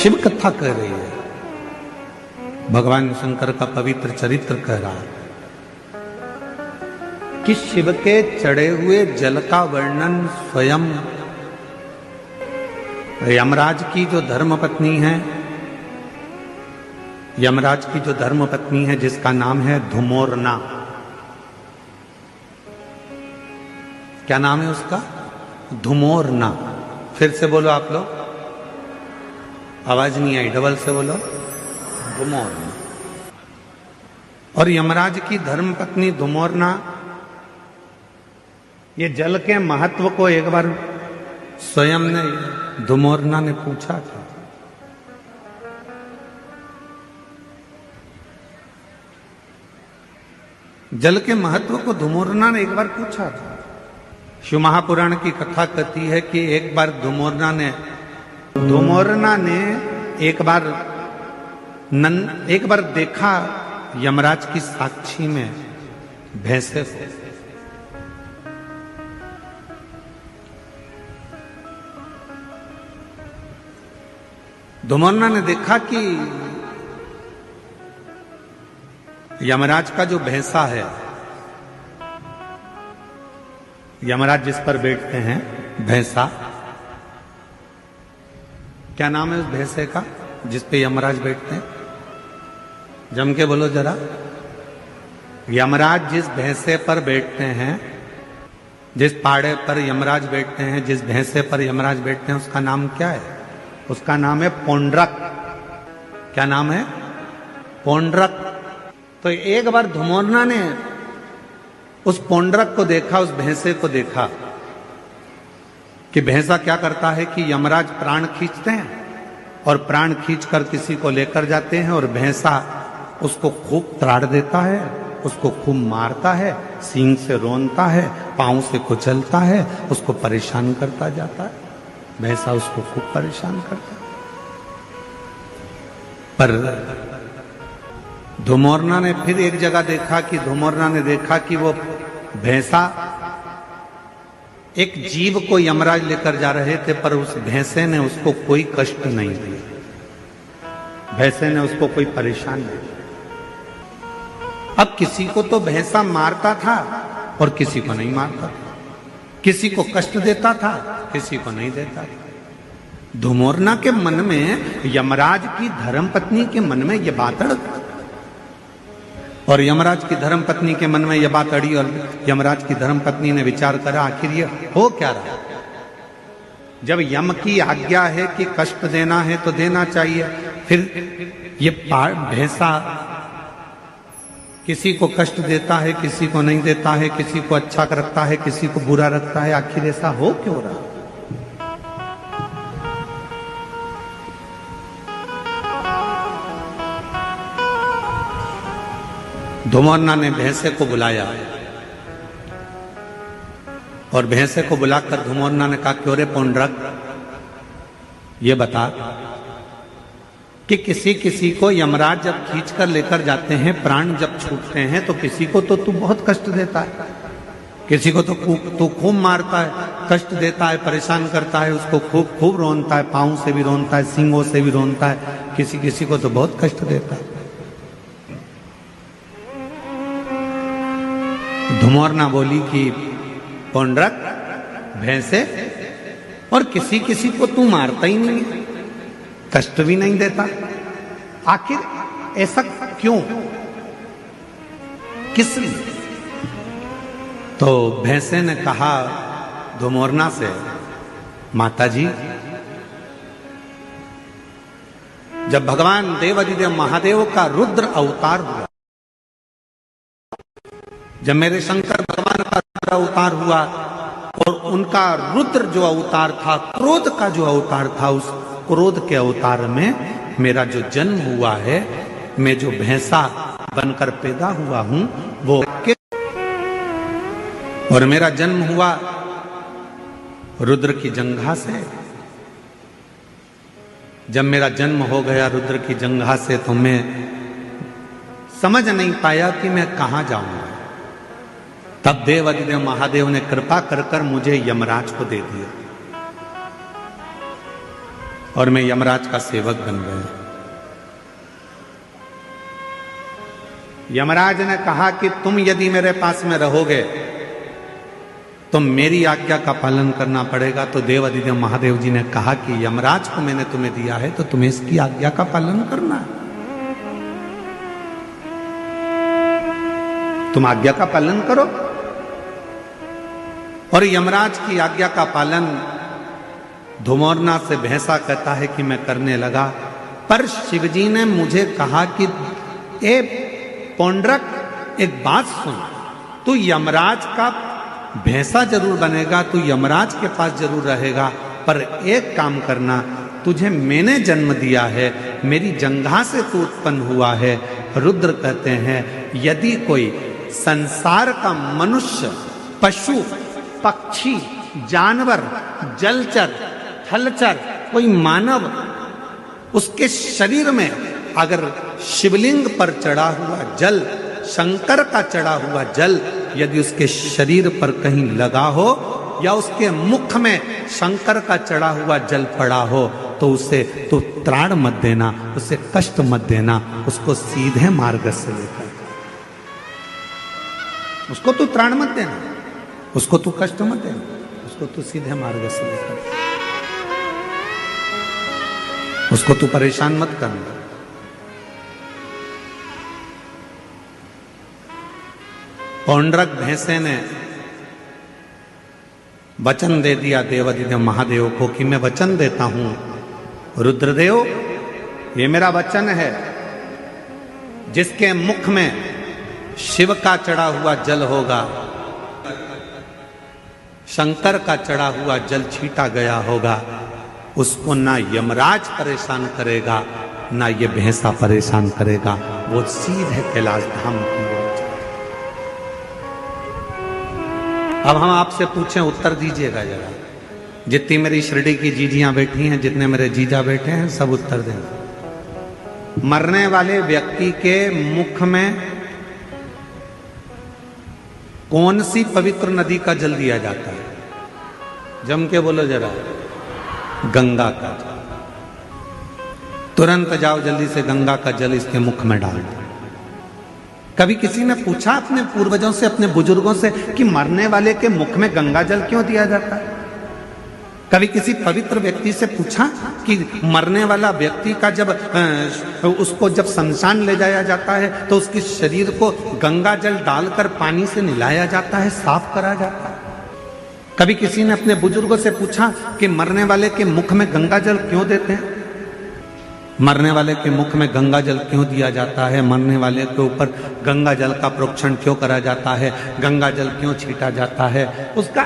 शिव कथा कह रही है, भगवान शंकर का पवित्र चरित्र कह रहा है कि शिव के चढ़े हुए जल का वर्णन स्वयं यमराज की जो धर्मपत्नी है, यमराज की जो धर्मपत्नी है जिसका नाम है धुमोरना। क्या नाम है उसका? धुमोरना। फिर से बोलो आप लोग, आवाज नहीं आई, डबल से बोलो, धुमोरना। और यमराज की धर्मपत्नी धुमोरना, ये जल के महत्व को एक बार स्वयं ने धुमोरना ने पूछा था। जल के महत्व को धुमोरना ने एक बार पूछा था। शिव महापुराण की कथा कहती है कि एक बार धुमोरना ने एक बार देखा यमराज की साक्षी में भैंसे को। धुमोरना ने देखा कि यमराज का जो भैंसा है, यमराज जिस पर बैठते हैं भैंसा, क्या नाम है उस भैंसे का जिस पे यमराज बैठते हैं? जम के बोलो जरा। यमराज जिस भैंसे पर बैठते हैं, जिस पाड़े पर यमराज बैठते हैं, जिस भैंसे पर यमराज बैठते हैं, उसका नाम क्या है? उसका नाम है पोंड्रक। क्या नाम है? पोंड्रक। तो एक बार धुमोरना ने उस पोंड्रक को देखा, उस भैंसे को देखा कि भैंसा क्या करता है कि यमराज प्राण खींचते हैं और प्राण खींचकर किसी को लेकर जाते हैं और भैंसा उसको खूब त्राड़ देता है, उसको खूब मारता है, सींग से रोनता है, पांव से कुचलता है, उसको परेशान करता जाता है। भैंसा उसको खूब परेशान करता है। पर धुमोरना ने फिर एक जगह देखा कि धुमोरना ने देखा कि वो भैंसा एक जीव को यमराज लेकर जा रहे थे, पर उस भैंसे ने उसको कोई कष्ट नहीं दिया, भैंसे ने उसको कोई परेशान नहीं किया। अब किसी को तो भैंसा मारता था और किसी को नहीं मारता था, किसी को कष्ट देता था, किसी को नहीं देता था। धुमोरना के मन में, यमराज की धर्मपत्नी के मन में यह बात अड़, और यमराज की धर्मपत्नी के मन में यह बात अड़ी, और यमराज की धर्मपत्नी ने विचार करा आखिर ये हो क्या रहा। जब यम की आज्ञा है कि कष्ट देना है तो देना चाहिए, फिर ये भैंसा किसी को कष्ट देता है, किसी को नहीं देता है, किसी को अच्छा रखता है, किसी को बुरा रखता है, आखिर ऐसा हो क्यों रहा। धुमोरना ने भैंसे को बुलाया और भैंसे को बुलाकर धुमोरना ने कहा, क्यों रे पोंड्रक, ये बता कि किसी किसी को यमराज जब खींच कर लेकर जाते हैं, प्राण जब छूटते हैं, तो किसी को तो तू बहुत कष्ट देता है, किसी को तो तू खूब मारता है, कष्ट देता है, परेशान करता है, उसको खूब खूब रोनता है, पांव से भी रोनता है, सींगों से भी रोनता है, किसी किसी को तो बहुत कष्ट देता है। धुमोरना बोली कि पोंड्रक, भैंसे, और किसी किसी को तू मारता ही नहीं है, कष्ट भी नहीं देता, आखिर ऐसा क्यों, किस लिए? तो भैंसे ने कहा धुमोरना से, माताजी, जब भगवान देवाधिदेव महादेव का रुद्र अवतार हुआ, जब मेरे शंकर भगवान का रुद्र अवतार हुआ और उनका रुद्र जो अवतार था, क्रोध का जो अवतार था, उस क्रोध के अवतार में मेरा जो जन्म हुआ है, मैं जो भैंसा बनकर पैदा हुआ हूं वो, और मेरा जन्म हुआ रुद्र की जंघा से। जब मेरा जन्म हो गया रुद्र की जंघा से, तो मैं समझ नहीं पाया कि मैं कहां जाऊंगा। तब देवाधिदेव महादेव ने कृपा कर कर मुझे यमराज को दे दिया। और मैं यमराज का सेवक बन गया। यमराज ने कहा कि तुम यदि मेरे पास में रहोगे तो मेरी आज्ञा का पालन करना पड़ेगा। तो देवाधिदेव महादेव जी ने कहा कि यमराज को मैंने तुम्हें दिया है तो तुम्हें इसकी आज्ञा का पालन करना है। तुम आज्ञा का पालन करो। और यमराज की आज्ञा का पालन धुमोरना से भैंसा कहता है कि मैं करने लगा। पर शिवजी ने मुझे कहा कि ए पौंड्रक, एक बात सुन, तू यमराज का भैंसा जरूर बनेगा, तू यमराज के पास जरूर रहेगा, पर एक काम करना, तुझे मैंने जन्म दिया है, मेरी जंघा से तू उत्पन्न हुआ है। रुद्र कहते हैं यदि कोई संसार का मनुष्य, पशु, पक्षी, जानवर, जलचर, थलचर, कोई मानव, उसके शरीर में अगर शिवलिंग पर चढ़ा हुआ जल, शंकर का चढ़ा हुआ जल यदि उसके शरीर पर कहीं लगा हो या उसके मुख में शंकर का चढ़ा हुआ जल पड़ा हो तो उसे तो त्राण मत देना, उसे कष्ट मत देना, उसको सीधे मार्ग से लेकर, उसको तू त्राण मत देना, उसको तू कष्ट मत देना, उसको तू सीधे मार्ग से लेकर, उसको तू परेशान मत करना। पौंड्रक भैंसे ने वचन दे दिया देवाधिदेव महादेव को कि मैं वचन देता हूं रुद्रदेव, ये मेरा वचन है, जिसके मुख में शिव का चढ़ा हुआ जल होगा, शंकर का चढ़ा हुआ जल छीटा गया होगा, उसको ना यमराज परेशान करेगा ना ये भैंसा परेशान करेगा, वो सीधे कैलाश धाम की ओर। अब हम आपसे पूछें, उत्तर दीजिएगा जरा। जितनी मेरी शिरडी की जीजियां बैठी हैं, जितने मेरे जीजा बैठे हैं, सब उत्तर दें। मरने वाले व्यक्ति के मुख में कौन सी पवित्र नदी का जल दिया जाता है? जम के बोलो जरा। गंगा का जल। तुरंत जाओ जल्दी से गंगा का जल इसके मुख में डाल दो। कभी किसी ने पूछा अपने पूर्वजों से, अपने बुजुर्गों से कि मरने वाले के मुख में गंगा जल क्यों दिया जाता है? कभी किसी पवित्र व्यक्ति से पूछा कि मरने वाला व्यक्ति का जब उसको जब शमशान ले जाया जाता है तो उसके शरीर को गंगा जल डालकर पानी से नहलाया जाता है, साफ करा जाता है? कभी किसी ने अपने बुजुर्गों से पूछा कि मरने वाले के मुख में गंगा जल क्यों देते हैं? मरने वाले के मुख में गंगा जल क्यों दिया जाता है? मरने वाले के ऊपर गंगा जल का प्रोक्षण क्यों करा जाता है? गंगा जल क्यों छीटा जाता है? उसका